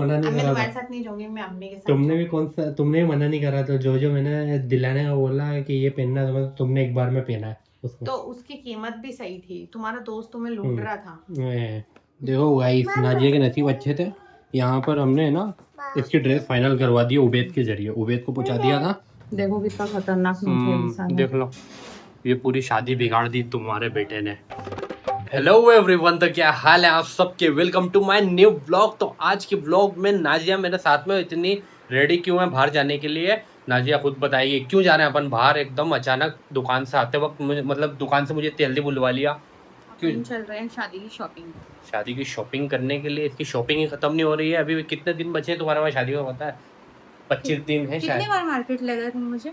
मना नहीं मैं करा तुम्हारे था। साथ नहीं जाऊंगी, मैं अम्मी के साथ तुमने भी जाऊंगी। तुमने भी मना नहीं करा था। जो मैंने दिलाने का बोला कि ये पहनना है, तुमने एक बार में पहना है उसको। तो उसकी कीमत भी सही थी, तुम्हारा दोस्त तुम्हें लूट रहा था। देखो गाइस, नाजिया के नसीब अच्छे थे। यहाँ पर हमने ना इसकी ड्रेस फाइनल करवा दी उबेद के जरिए। उबेद को पहुंचा दिया था। देखो कितना खतरनाक नीचे इंसान है। देख लो, ये पूरी शादी बिगाड़ दी तुम्हारे बेटे ने। हेलो एवरीवन, तो क्या हाल है आप सबके। Welcome to my new blog. तो आज के ब्लॉग में नाजिया मेरे साथ में इतनी रेडी क्यों है बाहर जाने के लिए, नाजिया खुद बताइए क्यों जा रहे हैं अपन बाहर एकदम अचानक। दुकान से आते वक्त मुझे, मतलब दुकान से मुझे जल्दी बुलवा लिया। क्यों? अपन चल रहे हैं शादी की शॉपिंग। शादी की शॉपिंग करने के लिए। इसकी शॉपिंग ही खत्म नहीं हो रही है। अभी कितने दिन बचे हैं तुम्हारे पास शादी में, पता है? 25 दिन है कितनी शायद। बार मार्केट ले गए तुम मुझे?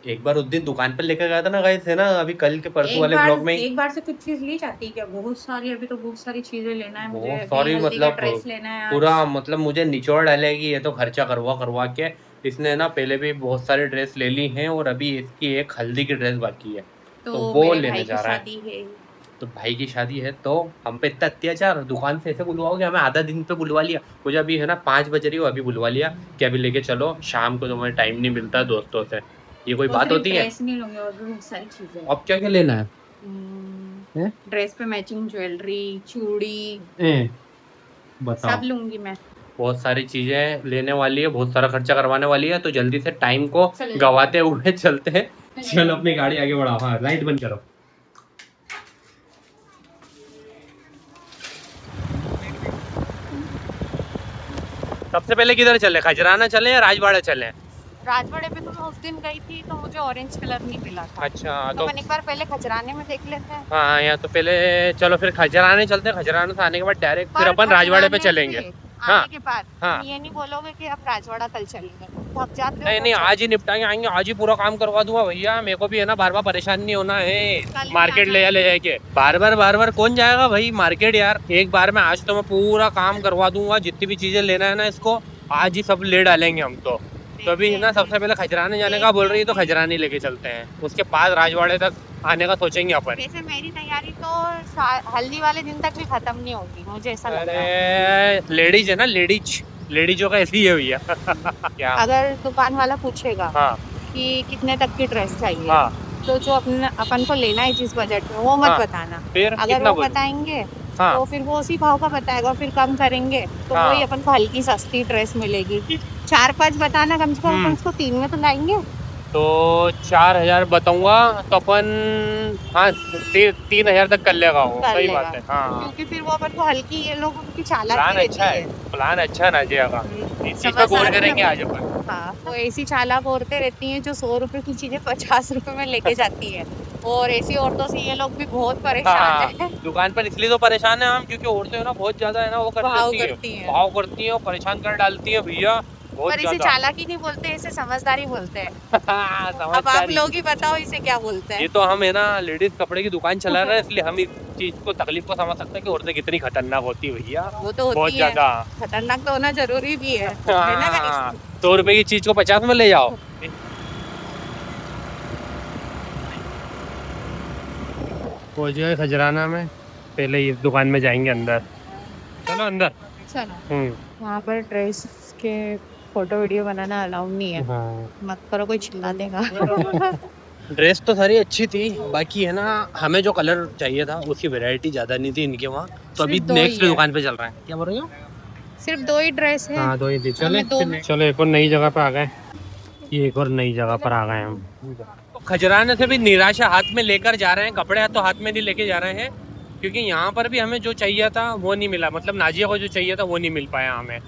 एक बार उस दिन दुकान पर लेकर गया था ना, गए थे ना, अभी कल के परसों वाले ब्लॉग में ही। एक बार से कुछ चीज ली जाती है क्या? बहुत सारी, अभी तो बहुत सारी चीजें लेना है मुझे। बहुत अभी सॉरी, हल्दी का मतलब ड्रेस लेना है पूरा, आज। मतलब मुझे निचोड़ डालेगी ये तो, खर्चा करवा करवा के। इसने ना पहले भी बहुत सारी ड्रेस ले ली हैं और अभी इसकी एक हल्दी की ड्रेस बाकी है, तो तो वो मेरे लेने भाई की जा रहा है। शादी है। तो भाई की शादी है तो हम पे इतना अत्याचार, दुकान से ऐसे बुलवाओगे? हमें आधा दिन पे बुलवा लिया। मुझे अभी है ना 5 बज रही हो, अभी बुलवा लिया कि अभी लेके चलो, शाम को तुम्हें टाइम नहीं मिलता दोस्तों से। ये कोई वो बात सिर्फ होती है? ड्रेस नहीं लूंगे, और भी बहुत सारी चीजें। अब क्या क्या लेना है? ड्रेस पे मैचिंग ज्वेलरी, चूड़ी, हैं? बताओ। सब लूंगी मैं। बहुत सारी चीजें लेने वाली है, बहुत सारा खर्चा करवाने वाली है, तो जल्दी से टाइम को चले जाओ। गवाते हुए चलते हैं। चलो अपनी गाड़ी आगे बढ़ाओ। हाँ, लाइट बंद करो। सबसे पहले किधर चले, खजराना चले या राजवाड़ा चले? राजवाड़े पे तो मैं उस दिन गई थी तो मुझे ऑरेंज कलर नहीं मिला था। अच्छा तो तो अपन एक बार पहले खजराने में देख लेते हैं। हाँ, या तो पहले चलो फिर खजराने चलते हैं। खजराने से आने के बाद डायरेक्ट फिर पर अपन राजवाड़े पे खजराने चलेंगे। से हाँ आने के बाद हाँ। तुम ये नहीं बोलोगे कि अब राजवाड़ा कल चलेंगे? थक जाते हो नहीं तो नहीं, चल। आज ही निपटा के आएंगे, आज ही पूरा काम करवा दूंगा भैया। मेरे को भी है ना बार बार परेशान नहीं होना है कल ही आ मार्केट ले जाएंगे। जाके। बार बार कौन जाएगा भाई मार्केट यार। एक बार में आज तो मैं पूरा काम करवा दूंगा, जितनी भी चीजें लेना है ना इसको आज ही सब ले डालेंगे हम तो अभी देखते है ना हैं सबसे पहले खजराने जाने का बोल रही है, तो खजराने लेके चलते हैं। उसके बाद राजवाड़े तक आने का सोचेंगे अपन। वैसे मेरी तैयारी तो हल्दी वाले दिन तक भी खत्म नहीं होगी, मुझे ऐसा लग रहा है। अरे लेडीज है ना, लेडीजों का ऐसी है भैया। क्या? अगर दुकान वाला पूछेगा हाँ कि कितने तक की ड्रेस चाहिए, हाँ तो जो अपन को लेना है जिस बजट में, वो मत हाँ। बताना। फिर अगर कितना वो बोलूं? बताएंगे हाँ तो फिर वो उसी भाव का बताएगा, और फिर कम करेंगे तो वही हाँ। अपन को हल्की सस्ती ड्रेस मिलेगी। 4-5 बताना, कम से कम अपन उसको 3 में तो लाएंगे। तो 4,000 बताऊंगा तो अपन, हाँ 3,000 तक कर लेगा वो, कर सही लेगा, बात है। हाँ, क्योंकि फिर वो अपन को हल्की, ये लोग उनकी चालाकी प्लान अच्छा रहती है, है। प्लान अच्छा है नाजिया का। इस चीज पे समझदार गौर है करेंगे ना। आज अपन। हाँ, वो ऐसी चालाक औरतें रहती हैं जो 100 रुपए की चीजें 50 रुपए में लेके जाती है। और ऐसी औरतों से ये लोग भी बहुत परेशान हाँ, है। दुकान पर इसलिए तो परेशान है हम, क्योंकि औरतें है ना बहुत ज्यादा है ना, वो कर भाव देती है, करती हैं। भाव करती है और परेशान कर डालती है भैया, बहुत पर इसे ज्यादा। चालाकी नहीं बोलते, इसे समझदारी बोलते हैं। अब आप समझदारी। लोग ही बताओ इसे क्या बोलते ये हैं। तो हम है ना लेडीज कपड़े की दुकान चला रहे हैं, इसलिए हम इस चीज को, तकलीफ को समझ सकते हैं कि औरतें कितनी खतरनाक होती है भैया, वो तो बहुत होती है, ज्यादा। खतरनाक तो होना जरूरी भी है ना गाइस? हाँ, 100 रुपए की चीज को 50 में ले जाओ। पहुंच गए खजराना में, पहले इस दुकान में जाएंगे अंदर। चलो अंदर। चलो। वहाँ पर ड्रेस के फोटो वीडियो बनाना अलाउ नहीं है। हाँ। मत करो, कोई चिल्ला देगा। ड्रेस तो सारी अच्छी थी, बाकी है ना हमें जो कलर चाहिए था उसकी वैरायटी ज्यादा नहीं थी इनके वहाँ, तो अभी सिर्फ 2 ही नेक्स्ट है, दुकान पे चल रहा है। क्या बोल रहे हो? सिर्फ 2 ही ड्रेस है। हाँ, 2 ही थी। हमें 2 में चलो एक और नई जगह पे आ गए। ये एक और नई जगह पर आ गए हम। तो खजराने से भी निराशा हाथ में लेकर जा रहे हैं, कपड़े तो हाथ में नहीं लेके जा रहे हैं, क्योंकि यहाँ पर भी हमें जो चाहिए था वो नहीं मिला, मतलब नाजिया को जो चाहिए था वो नहीं मिल पाया हमें।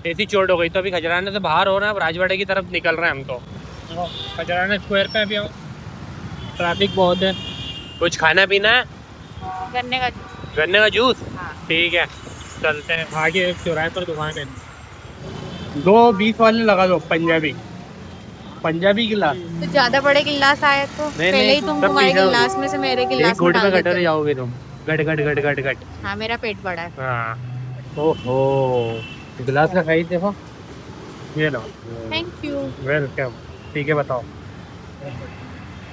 ऐसी चोट हो गई, तो अभी खजराने से बाहर हो रहे हैं, अब राजवाड़े की तरफ निकल रहे हैं हम तो। खजराने स्क्वायर पे अभी ट्रैफिक बहुत है। कुछ खाना पीना है? गन्ने का जूस। गन्ने का जूस? हाँ। ठीक है, चलते हैं। आगे एक चौराहे पर दुकान है, 2 20 वाले लगा दो, पंजाबी गिलास। तो ज्यादा बड़े गिलास आए तो पहले ही तुम सब तुम्हारे पीछे गिलास में से मेरे एक गिलास में घोट डाल में देते कटोरी हो। जाओगे तुम, गट गट गट गट गट। हाँ, मेरा पेट बड़ा है। हाँ, ओहो, गिलास का साइज देखो, ये लो। Thank you. वेलकम। ठीक है, बताओ।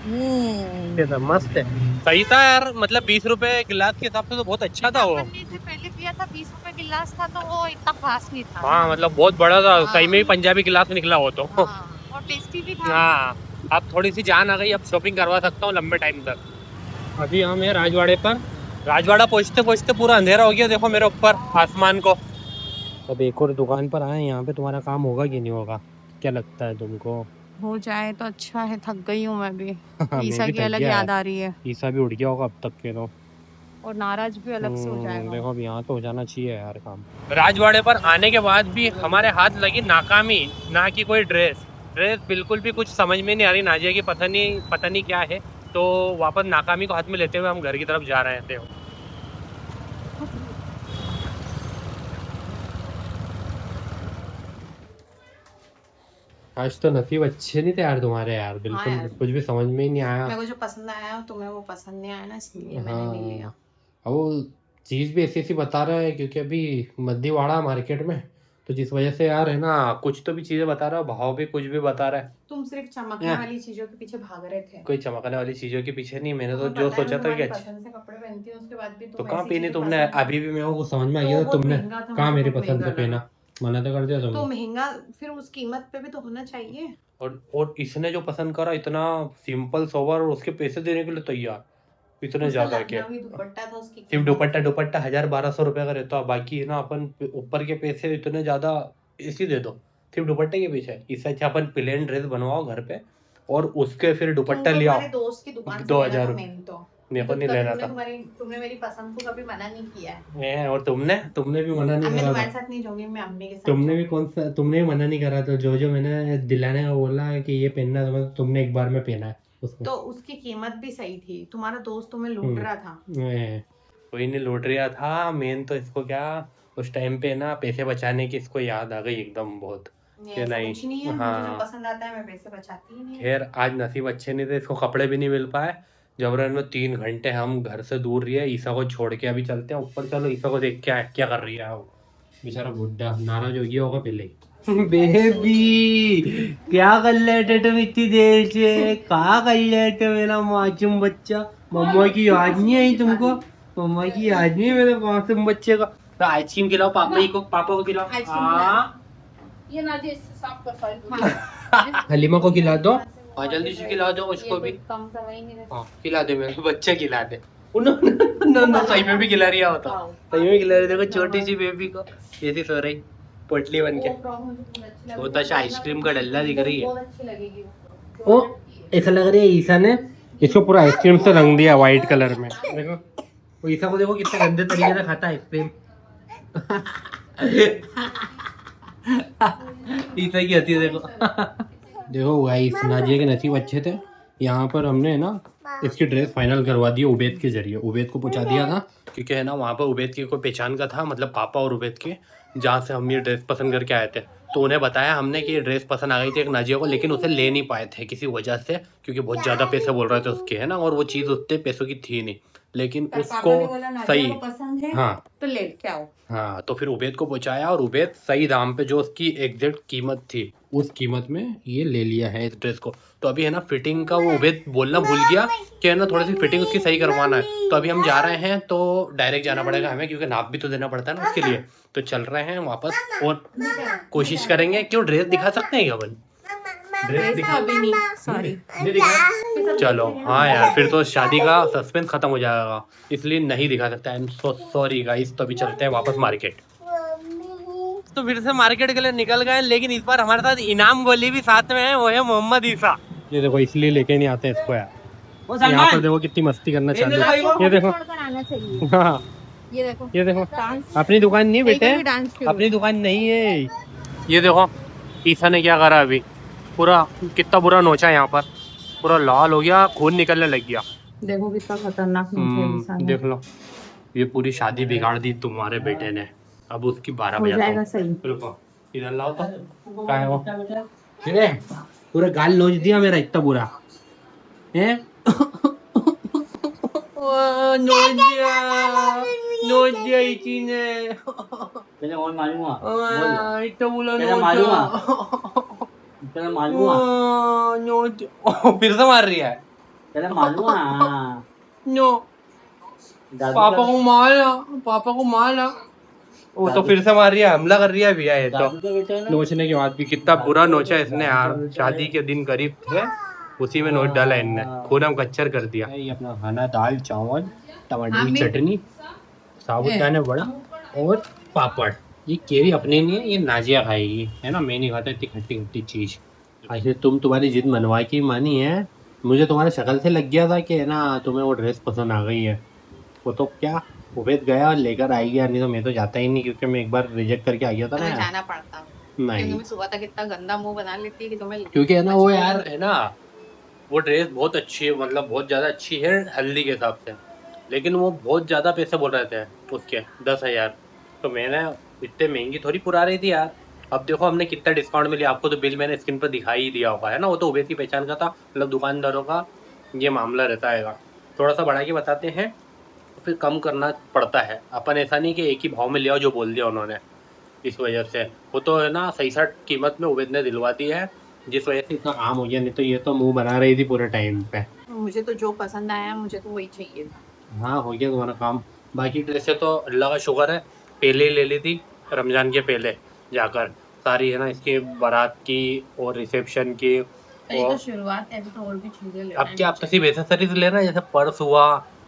ये तो मस्त है, सही था यार, मतलब 20 रुपए गिलास के हिसाब से तो बहुत अच्छा था वो। अपन ने इसे पहले पिया था 20 रुपए गिलास था तो वो इतना खास नहीं था। हाँ मतलब बहुत बड़ा था, हाँ। सही में ही पंजाबी गिलास निकला हो तो। हाँ, और टेस्टी भी था। हाँ, अब थोड़ी सी जान आ गई, अब शॉपिंग करवा सकता हूँ लंबे टाइम तक। अभी हम हैं राजवाड़े पर, राजवाड़ा पहुँचते पहुँचते पूरा अंधेरा हो गया, देखो मेरे ऊपर आसमान को। अब एक और दुकान पर आए, यहाँ पे तुम्हारा काम होगा कि नहीं होगा, क्या लगता है तुमको? हो जाए तो अच्छा है, थक गई हूँ मैं भी। मैं ईसा भी की थक अलग गया याद यार, आ रही है ईसा भी उठ गया होगा अब तक के तो। और नाराज भी अलग से हो जाएगा वो। देखो अब यहाँ तो हो जाना चाहिए यार काम। राजवाड़े पर आने के बाद भी हमारे हाथ लगी नाकामी, ना कि कोई ड्रेस। ड्रेस बिल्कुल भी कुछ समझ में नहीं आ रही नाजिया की, पता नहीं क्या है। तो वापस नाकामी को हाथ में लेते हुए हम घर की तरफ जा रहे थे। आज तो नसीब अच्छे नहीं थे यार तुम्हारे यार, हाँ बिल्कुल यार, कुछ भी समझ में ही नहीं आया। मेरे को जो पसंद आया तुम्हें वो पसंद नहीं आया ना, इसलिए मैंने नहीं लिया। हाँ, अब वो चीज भी ऐसी ऐसी बता रहा है क्योंकि अभी मद्दीवाड़ा मार्केट में, तो जिस वजह से यार है ना, कुछ तो भी चीजें बता रहा है, भाव भी कुछ भी बता रहा है। तुम सिर्फ चमकने एह, वाली चीजों के पीछे भाग रहे थे। कोई चमकने वाली चीजों के पीछे नहीं, मैंने तो तुम्हें जो पता है मैं सोचा था कि तुम्हारी अच्छा। पसंद से कपड़े पहनती हूँ, उसके बाद भी तो तुम कहाँ ऐसी पहनी चीजें तुमने, पसंद अभी भी मेरे को समझ में आ तो गया वो था बहुत तुमने महंगा था, कहाँ मुझे मेरी बहुत पसंद महंगा से लगा। पहना, मना तो कर दिया तो तुमने। महंगा फिर उस कीमत पे भी तो होना चाहिए। और इसने जो पसंद करा इतना सिंपल सोबर, और उसके पैसे देने के लिए तैयार इतने उसका ज्यादा के। लखनवी दुपट्टा था, उसकी सिर्फ कीमत दुपट्टा थी। दुपट्टा 1000-1200 रुपए का रहता है, बाकी है ना अपन ऊपर के पैसे इतने ज्यादा इसी दे दो सिर्फ दुपट्टे के पीछे। इससे अच्छा अपन प्लेन ड्रेस बनवाओ घर पे, और उसके फिर दुपट्टा तुमको ले आओ। तुम्हारे दोस्त की दुकान से दो लेना हजार था रुपये मेन तो। मेरे को नहीं लेना था। तुमने मेरी पसंद को कभी मना नहीं किया है। और तुमने तुमने भी मना नहीं अब मैं करा था। तुम्हारे साथ नहीं जाऊंगी, मैं अम्मी के साथ तुमने भी जाऊंगी। कौन सा, तुमने भी मना नहीं करा था, जो जो मैंने दिलाने का बोला कि ये पहनना है, तो तुमने एक बार में पहना है उसको। तो उसकी कीमत भी सही थी, तुम्हारा दोस्त तुम्हें लूट हम्म रहा था। कोई नहीं लूट रहा था, मेन तो इसको क्या, उस टाइम पे ना पैसे बचाने की इसको याद आ गई एकदम बहुत, कि ऐसा नहीं। कुछ नहीं है, मुझे जो हाँ, पसंद आता है मैं पैसे बचाती ही नहीं हूँ। खैर आज नसीब अच्छे नहीं थे, इसको कपड़े भी नहीं मिल पाए। जबरन में 3 घंटे हम घर से दूर रही है, ईसा को छोड़ के अभी चलते हैं ऊपर, चलो ईसा को देख के आए क्या कर रही है वो। बेचारा बुड्ढा नाराज हो गया होगा पहले ही। बेबी क्या कर लेते तुम इतनी देर से, कहाँ कर लेते मेरा मासूम बच्चा, मम्मा की याद नहीं आई तुमको, मम्मा की याद नहीं है मेरे मासूम बच्चे का। तो आइसक्रीम खिलाओ पापा ही को, पापा को खिलाओ। हाँ ये नादिया इससे साफ कर सारी। हलीमा को खिला दो, हाँ जल्दी से खिला दो उसको भी। कम करवा ही नहीं रहे। हाँ खिला दे, मेरे बच्चे खिला दे। उन्होंने सही में भी खिला रिया होता, सही में खिला रही, देखो छोटी सी बेबी को ऐसी सो रही पोटली बन के। वो तो आइसक्रीम का डल्ला दिख रही है। बहुत अच्छी लगेगी ओ ऐसा लग रहा है ईसा ने इसको पूरा आइसक्रीम से रंग दिया व्हाइट कलर में, देखो वो ईसा को देखो कितने गंदे तरीके से खाता है आइसक्रीम। ईसा की हंसी देखो। देखो गाइस नाजिया के नसीब अच्छे थे, यहाँ पर हमने है ना इसकी ड्रेस फाइनल करवा दी उबैद के जरिए, उबैद को पहुंचा दिया था, क्योंकि है ना वहाँ पर उबैद की कोई पहचान का था, मतलब पापा और उबैद के, जहाँ से हम ये ड्रेस पसंद करके आए थे। तो उन्हें बताया हमने कि ये ड्रेस पसंद आ गई थी एक नाजिया को, लेकिन उसे ले नहीं पाए थे किसी वजह से, क्योंकि बहुत ज़्यादा पैसे बोल रहे थे उसके, है ना, और वो चीज़ उतने पैसों की थी नहीं, लेकिन उसको सही, पसंद है हाँ तो ले के आओ। हाँ, तो फिर उबैद को पहुंचाया, और उबैद सही दाम पे जो उसकी एग्जैक्ट कीमत थी उस कीमत में ये ले लिया है इस ड्रेस को। तो अभी है ना फिटिंग का वो उबैद बोलना भूल गया कि है ना थोड़ी सी फिटिंग उसकी सही करवाना है, तो अभी हम जा रहे हैं, तो डायरेक्ट जाना पड़ेगा हमें, क्योंकि नाप भी तो देना पड़ता है ना उसके लिए। तो चल रहे हैं वापस, और कोशिश करेंगे, क्यों ड्रेस दिखा सकते हैं क्या अपन, ड्रेस दिखा अभी नहीं, सॉरी। नहीं दिखा, चलो हाँ यार फिर तो शादी का सस्पेंस खत्म हो जाएगा, इसलिए नहीं दिखा सकता। I am so sorry guys. तो अभी चलते हैं वापस मार्केट। तो फिर से मार्केट के लिए निकल गए, लेकिन इस बार हमारे साथ इनाम गोली भी साथ में है, वो है मोहम्मद ईसा। ये देखो इसलिए लेके नहीं आते इसको यार, यहाँ पर देखो कितनी मस्ती करना चालू है। ये देखो, हाँ ये देखो अपनी दुकान नहीं बेटे, अपनी दुकान नहीं है। ये देखो ईसा ने क्या करा अभी, पूरा कितना बुरा नोचा, यहाँ पर पूरा लाल हो गया, खून निकलने लग गया। देखो कितना खतरनाक नीचे देख लो, ये पूरी शादी बिगाड़ दी तुम्हारे बेटे ने। अब उसकी 12 बजे जाएगा सही। रुको इधर लाओ तो, क्या है वो, अरे पूरा गाल नोच दिया मेरा इतना बुरा है। नोच दिया इसी ने, और मारूंगा इतना बुरा तेरा मारूंगा फिर से मार रही है। चलो मालूम हाँ नो पापा को मारना, पापा को मारना। वो तो फिर से मार रही है, हमला कर रही है भैया। ये तो दादू का बेटा है ना। नोचने के बाद भी कितना बुरा नोचा इसने यार। शादी के दिन करीब थे, उसी में नोच डाला इनने, खूनम कच्चर कर दिया। ये अपना खाना दाल चावल टमाटर की चटनी साबुदाना बड़ा और पापड़। ये केवी अपने नहीं है, ये नाजिया खाएगी है ना, मैं नहीं खाता इतनी खट्टी खट्टी चीज। आखिर तुम्हारी जिद मनवा की मानी है। मुझे तुम्हारे शक्ल से लग गया था कि है ना तुम्हें वो ड्रेस पसंद आ गई है। वो तो क्या उबेद गया और लेकर आई गया, नहीं तो मैं तो जाता ही नहीं, क्योंकि मैं एक बार रिजेक्ट करके आ गया था ना तुम्हें यार। जाना पड़ता क्योंकि नहीं मैं सुबह तक इतना गंदा मुंह बना लेती है कि तुम्हें क्योंकि है ना वो यार है ना, वो ड्रेस बहुत अच्छी है, मतलब बहुत ज़्यादा अच्छी है हल्दी के हिसाब से, लेकिन वो बहुत ज़्यादा पैसे बोल रहे थे उसके 10,000। तो मैंने इतने महंगी थोड़ी पुरा रही थी यार। अब देखो हमने कितना डिस्काउंट मिली आपको, तो बिल मैंने स्क्रीन पर दिखाई ही दिया होगा है ना। वो तो उबेद की पहचान का था, मतलब दुकानदारों का ये मामला रहता है। थोड़ा सा बढ़ा के बताते हैं तो फिर कम करना पड़ता है। अपन ऐसा नहीं कि एक ही भाव में लिया जो बोल दिया उन्होंने, इस वजह से। वो तो है ना 67 कीमत में उबेद ने दिलवा दी है, जिस वजह से इतना काम हो गया, नहीं तो ये तो मुंह बना रही थी पूरे टाइम पे। मुझे तो जो पसंद आया मुझे तो वही चाहिए। हाँ हो गया तुम्हारा काम। बाकी ड्रेसें तो अल्लाह का शुक्र है पहले ही ले ली थी, रमजान के पहले जाकर सारी है ना, इसकी बारात की और रिसेप्शन की। अभी तो शुरुआत है, अभी तो और भी चीजें लेना अब क्या, अब तो सिर्फ एसेसरीज लेना है, जैसे पर्स हुआ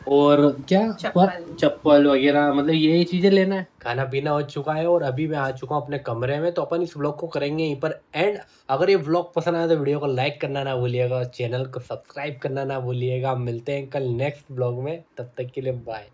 और क्या चप्पल वगैरह, मतलब यही चीजें लेना है। खाना पीना हो चुका है और अभी मैं आ चुका हूँ अपने कमरे में, तो अपन इस व्लॉग को करेंगे यहीं पर एंड। अगर ये व्लॉग पसंद आया तो वीडियो को लाइक करना ना भूलिएगा, चैनल को सब्सक्राइब करना ना भूलिएगा। मिलते हैं कल नेक्स्ट व्लॉग में, तब तक के लिए बाय।